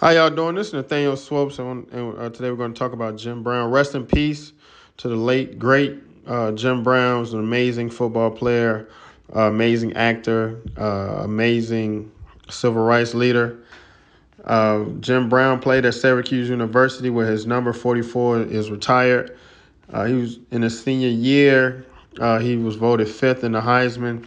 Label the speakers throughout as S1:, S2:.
S1: How y'all doing? This is Nathaniel Swopes, and today we're going to talk about Jim Brown. Rest in peace to the late, great Jim Brown. Was an amazing football player, amazing actor, amazing civil rights leader. Jim Brown played at Syracuse University, where his number 44 is retired. He was in his senior year. He was voted fifth in the Heisman.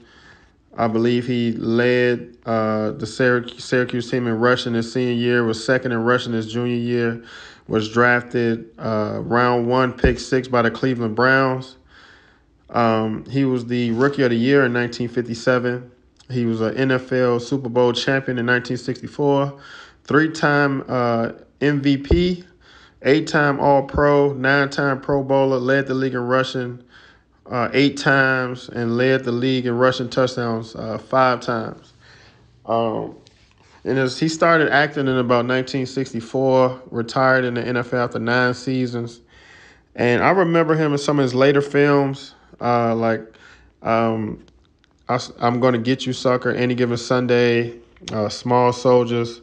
S1: I believe he led the Syracuse team in rushing his senior year, was second in rushing his junior year, was drafted round one, pick six by the Cleveland Browns. He was the Rookie of the Year in 1957. He was an NFL Super Bowl champion in 1964, three-time MVP, eight-time All-Pro, nine-time Pro Bowler, led the league in rushing eight times and led the league in rushing touchdowns five times. Um, he started acting in about 1964, retired in the NFL after 9 seasons. And I remember him in some of his later films, like um, I'm Going to Get You, Sucker, Any Given Sunday, Small Soldiers,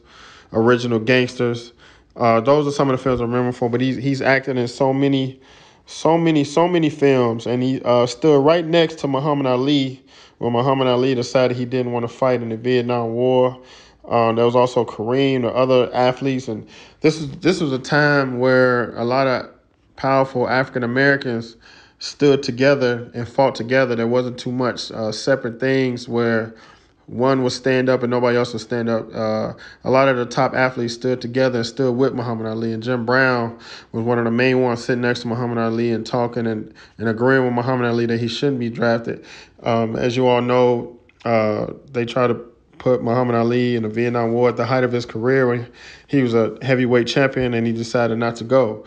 S1: Original Gangsters. Those are some of the films I remember for. But he's acted in so many films, and he stood right next to Muhammad Ali when Muhammad Ali decided he didn't want to fight in the Vietnam War. There was also Kareem, or other athletes, and this was a time where a lot of powerful African Americans stood together and fought together. There wasn't too much separate things where one would stand up and nobody else would stand up. A lot of the top athletes stood together and stood with Muhammad Ali. And Jim Brown was one of the main ones sitting next to Muhammad Ali and talking and agreeing with Muhammad Ali that he shouldn't be drafted. As you all know, they tried to put Muhammad Ali in the Vietnam War at the height of his career when he was a heavyweight champion, and he decided not to go.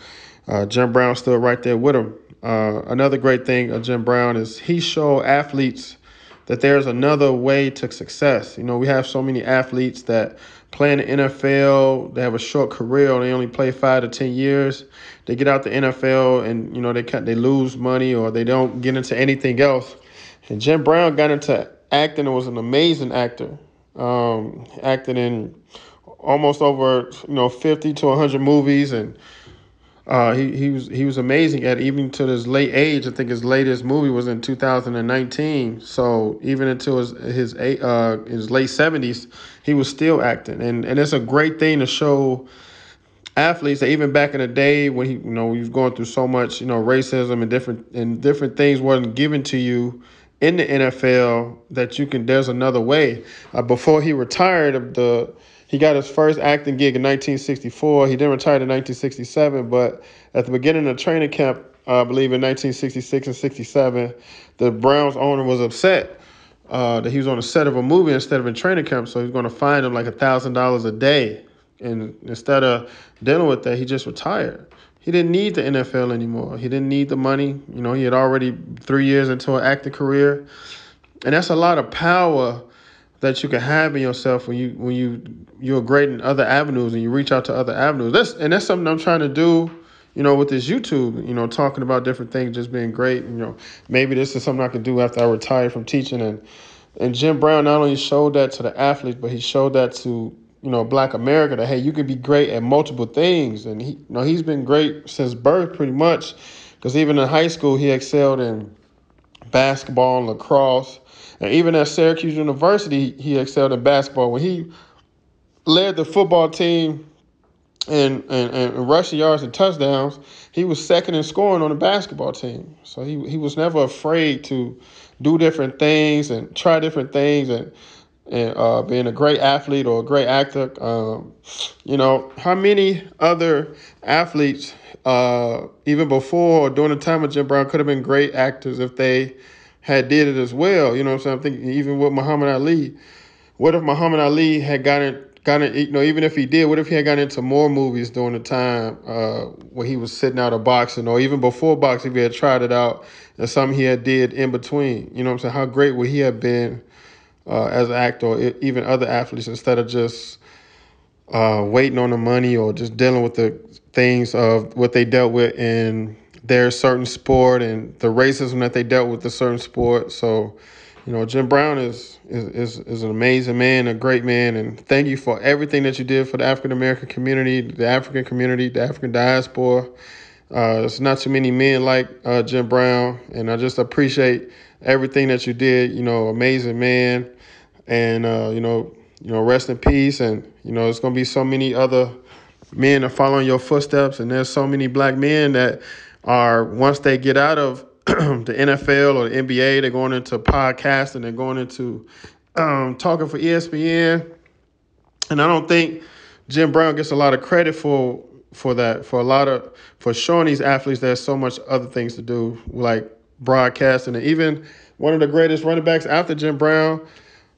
S1: Jim Brown stood right there with him. Another great thing of Jim Brown is he showed athletes that there's another way to success. You know, we have so many athletes that play in the NFL, they have a short career, or they only play 5 to 10 years. They get out the NFL and, they lose money or they don't get into anything else. And Jim Brown got into acting and was an amazing actor. Acted in almost over, 50 to 100 movies, and he was amazing at, even to his late age. I think his latest movie was in 2019. So even until his late 70s, he was still acting, and it's a great thing to show athletes that even back in the day when he was going through so much racism and different things wasn't given to you in the NFL, that there's another way. Before he retired he got his first acting gig in 1964. He didn't retire in 1967, but at the beginning of training camp, I believe in 1966 and 67, the Browns owner was upset that he was on the set of a movie instead of in training camp, so he was going to fine him like $1,000 a day. And instead of dealing with that, he just retired. He didn't need the NFL anymore. He didn't need the money. He had already 3 years into an acting career, and that's a lot of power that you can have in yourself when you're great in other avenues and you reach out to other avenues. That's something I'm trying to do, with this YouTube, talking about different things, just being great. Maybe this is something I can do after I retire from teaching. And Jim Brown not only showed that to the athletes, but he showed that to, Black America, that, hey, you can be great at multiple things. And he's been great since birth pretty much, because even in high school, he excelled in basketball and lacrosse. And even at Syracuse University, he excelled in basketball. When he led the football team in rushing yards and touchdowns, he was second in scoring on the basketball team. So he was never afraid to do different things and try different things, and being a great athlete or a great actor. How many other athletes, even before or during the time of Jim Brown, could have been great actors if they had did it as well? You know what I'm saying? I'm thinking even with Muhammad Ali. What if Muhammad Ali had gotten even if he did, what if he had gotten into more movies during the time when he was sitting out of boxing, or even before boxing, if he had tried it out and something he had did in between? You know what I'm saying? How great would he have been as an actor, or even other athletes, instead of just waiting on the money or just dealing with the things of what they dealt with in their certain sport and the racism that they dealt with the certain sport. So, Jim Brown is an amazing man, a great man, and thank you for everything that you did for the African American community, the African community, the African diaspora. There's not too many men like Jim Brown, and I just appreciate everything that you did. Amazing man, and rest in peace. And there's gonna be so many other men that follow in your footsteps, and there's so many black men that are, once they get out of the NFL or the NBA, they're going into podcasting, they're going into talking for ESPN. And I don't think Jim Brown gets a lot of credit for that, for showing these athletes there's so much other things to do, like broadcasting. And even one of the greatest running backs after Jim Brown,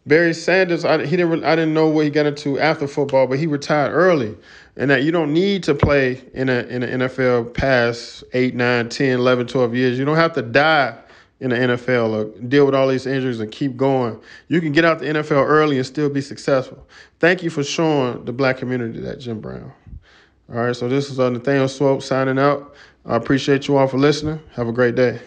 S1: Barry Sanders, I didn't know what he got into after football, but he retired early. And that you don't need to play in the NFL past 8, 9, 10, 11, 12 years. You don't have to die in the NFL or deal with all these injuries and keep going. You can get out the NFL early and still be successful. Thank you for showing the black community that, Jim Brown. All right, so this is Nathaniel Swope signing out. I appreciate you all for listening. Have a great day.